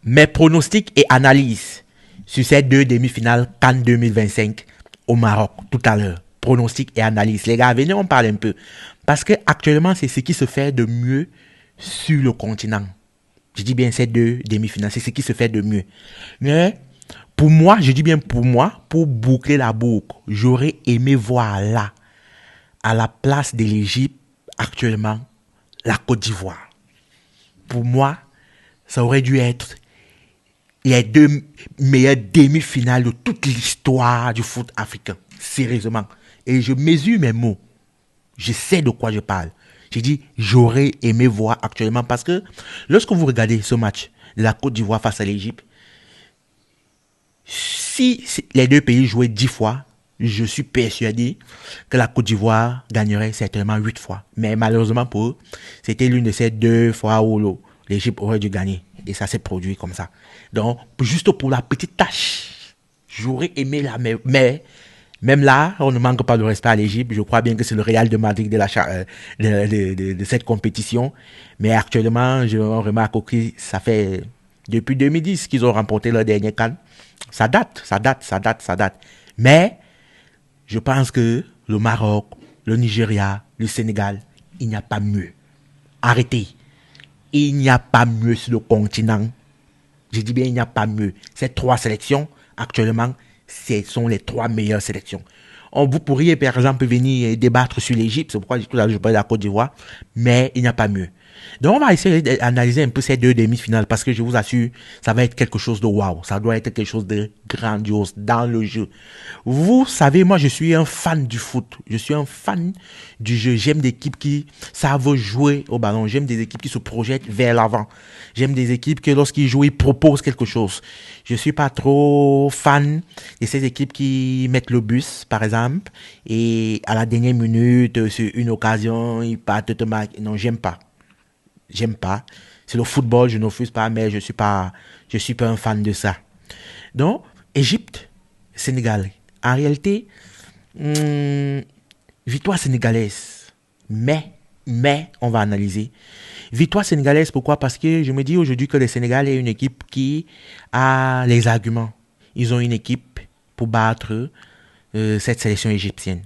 Mes pronostics et analyses sur ces deux demi-finales CAN 2025 au Maroc tout à l'heure. Pronostics et analyses. Les gars, venez, on parle un peu. Parce que actuellement, c'est ce qui se fait de mieux sur le continent. Je dis bien ces deux demi-finales, c'est ce qui se fait de mieux. Mais pour moi, je dis bien pour moi, pour boucler la boucle, j'aurais aimé voir là, à la place de l'Égypte, actuellement, la Côte d'Ivoire. Pour moi, ça aurait dû être les deux meilleures demi-finales de toute l'histoire du foot africain. Sérieusement. Et je mesure mes mots. Je sais de quoi je parle. J'ai dit, j'aurais aimé voir actuellement parce que lorsque vous regardez ce match de la Côte d'Ivoire face à l'Égypte, si les deux pays jouaient 10 fois, je suis persuadé que la Côte d'Ivoire gagnerait certainement 8 fois. Mais malheureusement pour eux, c'était l'une de ces 2 fois où l'Égypte aurait dû gagner. Et ça s'est produit comme ça. Donc, juste pour la petite tâche, j'aurais aimé la mais même là, on ne manque pas de respect à l'Égypte. Je crois bien que c'est le Real de Madrid de cette compétition. Mais actuellement, je remarque que ça fait depuis 2010 qu'ils ont remporté leur dernier CAN. Ça date. Mais je pense que le Maroc, le Nigeria, le Sénégal, il n'y a pas mieux. Arrêtez. Il n'y a pas mieux sur le continent. Je dis bien, il n'y a pas mieux. Ces 3 sélections, actuellement, ce sont les 3 meilleures sélections. Vous pourriez, par exemple, venir débattre sur l'Égypte. C'est pourquoi je parle de la Côte d'Ivoire. Mais il n'y a pas mieux. Donc, on va essayer d'analyser un peu ces 2 demi-finales parce que je vous assure, ça va être quelque chose de waouh. Ça doit être quelque chose de grandiose dans le jeu. Vous savez, moi, je suis un fan du foot. Je suis un fan du jeu. J'aime des équipes qui savent jouer au ballon. J'aime des équipes qui se projettent vers l'avant. J'aime des équipes que lorsqu'ils jouent, ils proposent quelque chose. Je suis pas trop fan de ces équipes qui mettent le bus, par exemple, et à la dernière minute, sur une occasion, ils partent te marquer. Non, j'aime pas. C'est le football, je n'offuse pas, mais je suis pas un fan de ça. Donc, Égypte, Sénégal. En réalité, victoire sénégalaise. Mais, on va analyser. Victoire sénégalaise, pourquoi? Parce que je me dis aujourd'hui que le Sénégal est une équipe qui a les arguments. Ils ont une équipe pour battre cette sélection égyptienne.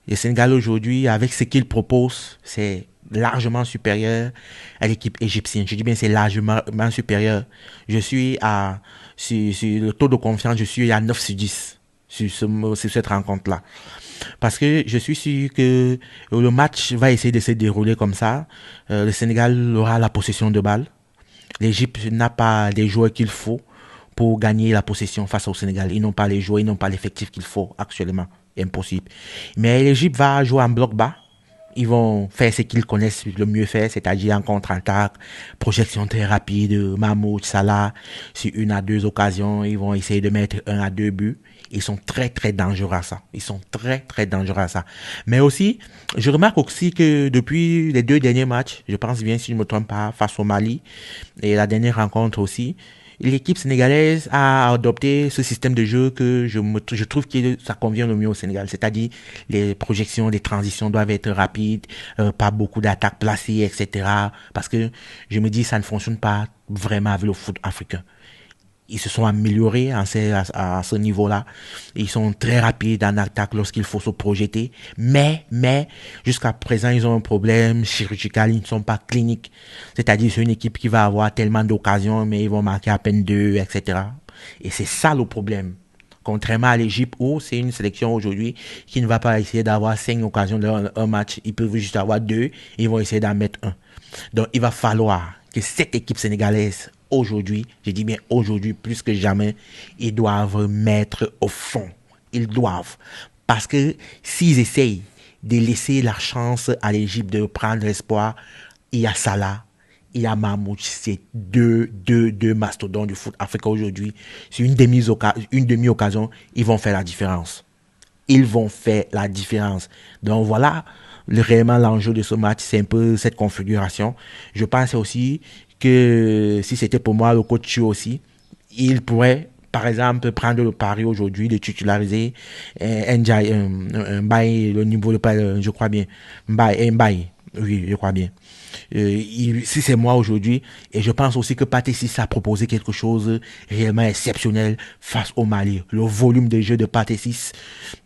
Le Sénégal aujourd'hui, avec ce qu'il propose, c'est largement supérieur à l'équipe égyptienne. Je dis bien c'est largement supérieur. Je suis sur le taux de confiance, je suis à 9 sur 10 sur cette rencontre-là. Parce que je suis sûr que le match va essayer de se dérouler comme ça. Le Sénégal aura la possession de balle. L'Égypte n'a pas les joueurs qu'il faut pour gagner la possession face au Sénégal. Ils n'ont pas les joueurs, ils n'ont pas l'effectif qu'il faut actuellement. Impossible. Mais l'Égypte va jouer en bloc bas. Ils vont faire ce qu'ils connaissent le mieux faire, c'est-à-dire en contre-attaque, projection très rapide, Mahmoud, Salah, sur 1 à 2 occasions, ils vont essayer de mettre 1 à 2 buts. Ils sont très très dangereux à ça. Mais aussi, je remarque aussi que depuis les 2 derniers matchs, je pense bien si je ne me trompe pas, face au Mali, et la dernière rencontre aussi, l'équipe sénégalaise a adopté ce système de jeu que je trouve que ça convient le mieux au Sénégal. C'est-à-dire, les projections, les transitions doivent être rapides, pas beaucoup d'attaques placées, etc. Parce que je me dis, ça ne fonctionne pas vraiment avec le foot africain. Ils se sont améliorés à ce niveau-là. Ils sont très rapides en attaque lorsqu'il faut se projeter. Mais, jusqu'à présent, ils ont un problème chirurgical. Ils ne sont pas cliniques. C'est-à-dire, c'est une équipe qui va avoir tellement d'occasions, mais ils vont marquer à peine 2, etc. Et c'est ça le problème. Contrairement à l'Égypte, où c'est une sélection aujourd'hui qui ne va pas essayer d'avoir 5 occasions dans un match. Ils peuvent juste avoir 2 et ils vont essayer d'en mettre 1. Donc, il va falloir que cette équipe sénégalaise, aujourd'hui, je dis bien aujourd'hui, plus que jamais, ils doivent mettre au fond. Ils doivent. Parce que s'ils essayent de laisser la chance à l'Égypte de prendre l'espoir, il y a Salah, il y a Mahmoud, c'est deux mastodons du foot africain aujourd'hui. C'est une demi-occasion, ils vont faire la différence. Donc voilà, réellement l'enjeu de ce match, c'est un peu cette configuration. Je pense aussi que si c'était pour moi le coach aussi, il pourrait par exemple prendre le pari aujourd'hui de titulariser Mbaye, le niveau de je crois bien Mbaye Oui, je crois bien. Si c'est moi aujourd'hui, et je pense aussi que Pathé a proposé quelque chose réellement exceptionnel face au Mali. Le volume de jeu de Pathé,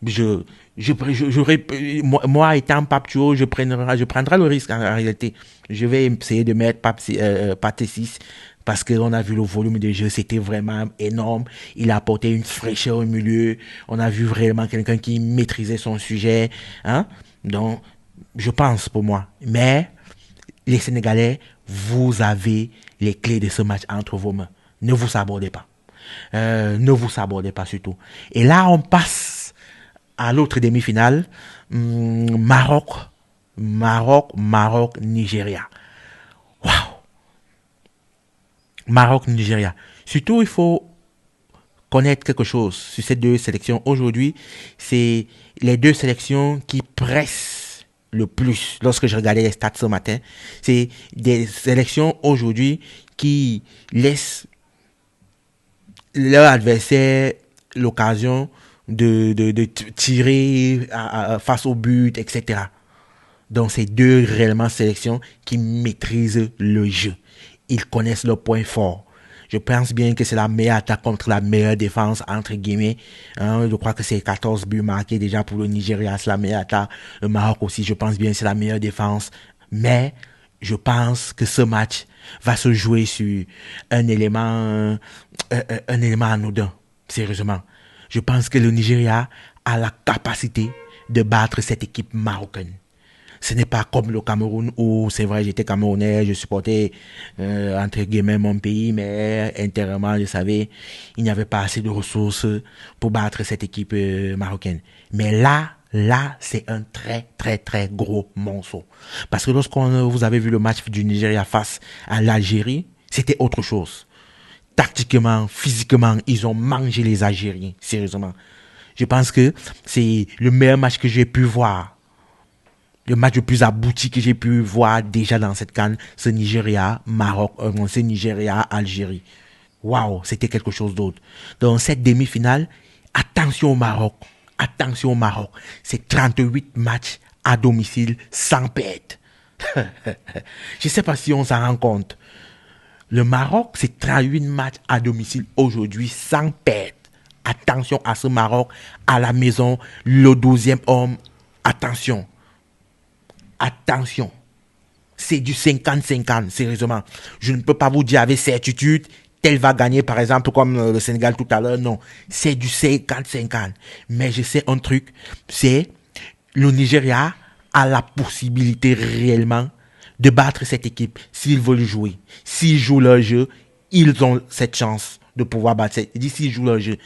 je, j'aurais, moi étant Papio, je prendrai le risque en réalité. Je vais essayer de mettre Pathé parce qu'on a vu le volume de jeu, c'était vraiment énorme. Il a apporté une fraîcheur au milieu. On a vu vraiment quelqu'un qui maîtrisait son sujet. Hein? Donc, je pense pour moi. Mais les Sénégalais, vous avez les clés de ce match entre vos mains. Ne vous sabordez pas. Ne vous sabordez pas surtout. Et là, on passe à l'autre demi-finale. Maroc, Nigeria. Waouh! Maroc, Nigeria. Surtout, il faut connaître quelque chose sur ces deux sélections. Aujourd'hui, c'est les deux sélections qui pressent le plus. Lorsque je regardais les stats ce matin, c'est des sélections aujourd'hui qui laissent leur adversaire l'occasion de tirer face au but, etc. Donc, c'est deux réellement sélections qui maîtrisent le jeu. Ils connaissent leurs points forts. Je pense bien que c'est la meilleure attaque contre la meilleure défense, entre guillemets. Hein, je crois que c'est 14 buts marqués déjà pour le Nigeria, c'est la meilleure attaque. Le Maroc aussi, je pense bien, c'est la meilleure défense. Mais je pense que ce match va se jouer sur un élément anodin, sérieusement. Je pense que le Nigeria a la capacité de battre cette équipe marocaine. Ce n'est pas comme le Cameroun où, c'est vrai, j'étais camerounais, je supportais, entre guillemets, mon pays, mais intérieurement, je savais, il n'y avait pas assez de ressources pour battre cette équipe marocaine. Mais là, c'est un très, très, très gros morceau. Parce que vous avez vu le match du Nigeria face à l'Algérie, c'était autre chose. Tactiquement, physiquement, ils ont mangé les Algériens, sérieusement. Je pense que c'est le meilleur match que j'ai pu voir. Le match le plus abouti que j'ai pu voir déjà dans cette CAN, c'est c'est Nigeria-Algérie. Waouh, c'était quelque chose d'autre. Dans cette demi-finale, attention au Maroc. Attention au Maroc. C'est 38 matchs à domicile sans perte. Je ne sais pas si on s'en rend compte. Le Maroc, c'est 38 matchs à domicile aujourd'hui sans perte. Attention à ce Maroc, à la maison, le 12e homme. Attention. Attention. C'est du 50-50, sérieusement. Je ne peux pas vous dire avec certitude, tel va gagner, par exemple, comme le Sénégal tout à l'heure. Non. C'est du 50-50. Mais je sais un truc, c'est le Nigeria a la possibilité réellement de battre cette équipe s'ils veulent jouer. S'ils jouent leur jeu, ils ont cette chance de pouvoir battre. S'ils jouent leur jeu.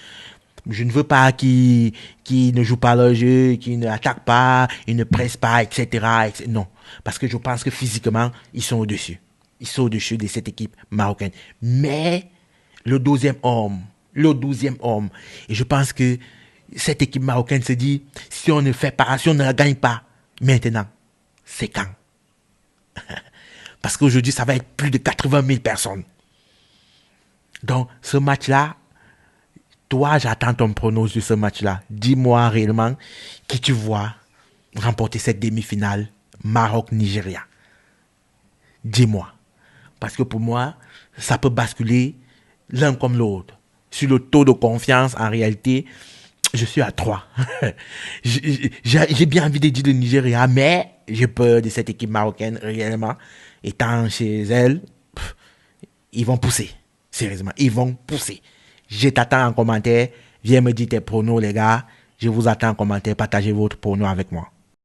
Je ne veux pas qu'ils ne jouent pas leur jeu, qu'ils ne attaquent pas, ils ne pressent pas, etc. Non. Parce que je pense que physiquement, ils sont au-dessus. Ils sont au-dessus de cette équipe marocaine. Mais le 12e homme. Et je pense que cette équipe marocaine se dit, si on ne fait pas, si on ne la gagne pas, maintenant, c'est quand? Parce qu'aujourd'hui, ça va être plus de 80 000 personnes. Donc, ce match-là, toi, j'attends ton pronostic de ce match-là. Dis-moi réellement qui tu vois remporter cette demi-finale Maroc-Nigeria. Dis-moi. Parce que pour moi, ça peut basculer l'un comme l'autre. Sur le taux de confiance, en réalité, je suis à 3. J'ai bien envie de dire le Nigeria, mais j'ai peur de cette équipe marocaine réellement. Étant chez elle, ils vont pousser. Sérieusement, ils vont pousser. Je t'attends en commentaire. Viens me dire tes pronos, les gars. Je vous attends en commentaire. Partagez votre pronos avec moi.